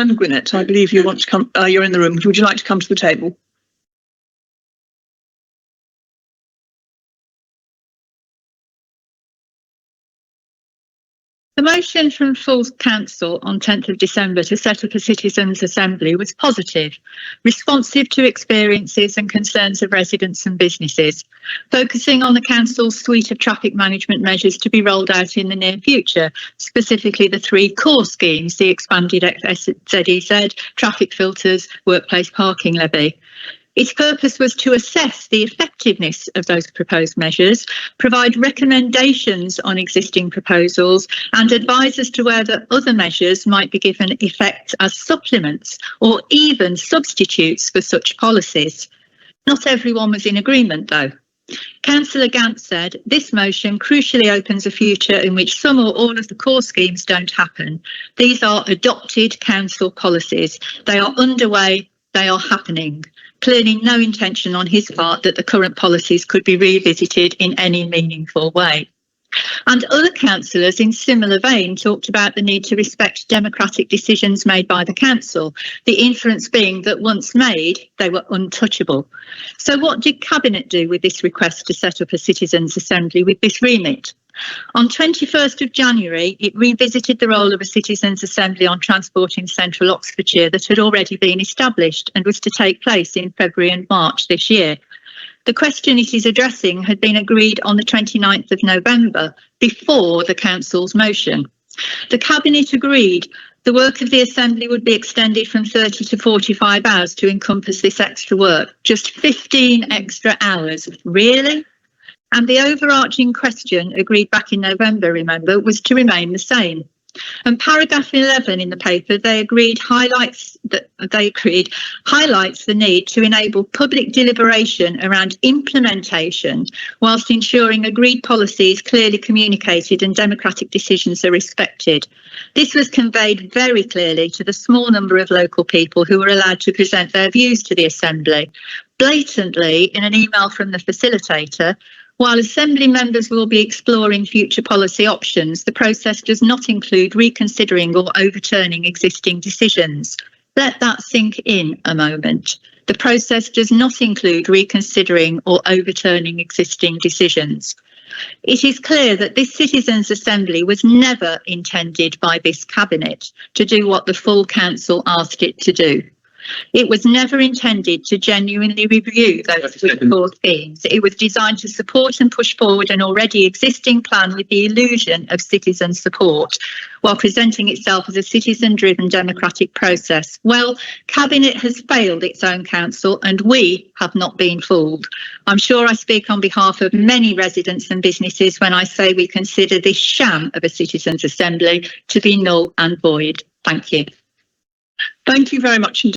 Anne Gwinnett, I believe you want to come. You're in the room. Would you like to come to the table? The motion from full council on 10th of December to set up a citizens' assembly was positive, responsive to experiences and concerns of residents and businesses, focusing on the council's suite of traffic management measures to be rolled out in the near future, specifically the three core schemes: the expanded ZEZ, traffic filters, workplace parking levy. Its purpose was to assess the effectiveness of those proposed measures, provide recommendations on existing proposals, and advise as to whether other measures might be given effect as supplements or even substitutes for such policies. Not everyone was in agreement, though. Councillor Gant said, "This motion crucially opens a future in which some or all of the core schemes don't happen. These are adopted council policies. They are underway. They are happening." Clearly no intention on his part that the current policies could be revisited in any meaningful way. And other councillors in similar vein talked about the need to respect democratic decisions made by the council, the inference being that once made, they were untouchable. So what did Cabinet do with this request to set up a citizens' assembly with this remit? On 21st of January, it revisited the role of a citizens' assembly on transport in central Oxfordshire that had already been established and was to take place in February and March this year. The question it is addressing had been agreed on the 29th of November, before the council's motion. The Cabinet agreed the work of the assembly would be extended from 30 to 45 hours to encompass this extra work. Just 15 extra hours. Really? And the overarching question, agreed back in November, remember, was to remain the same. And paragraph 11 in the paper, they agreed highlights the need to enable public deliberation around implementation, whilst ensuring agreed policies clearly communicated and democratic decisions are respected. This was conveyed very clearly to the small number of local people who were allowed to present their views to the Assembly. Blatantly, in an email from the facilitator, while Assembly members will be exploring future policy options, the process does not include reconsidering or overturning existing decisions. Let that sink in a moment. The process does not include reconsidering or overturning existing decisions. It is clear that this citizens' assembly was never intended by this Cabinet to do what the full council asked it to do. It was never intended to genuinely review those core themes. It was designed to support and push forward an already existing plan with the illusion of citizen support, while presenting itself as a citizen-driven democratic process. Well, Cabinet has failed its own council, and we have not been fooled. I'm sure I speak on behalf of many residents and businesses when I say we consider this sham of a citizens' assembly to be null and void. Thank you. Thank you very much indeed.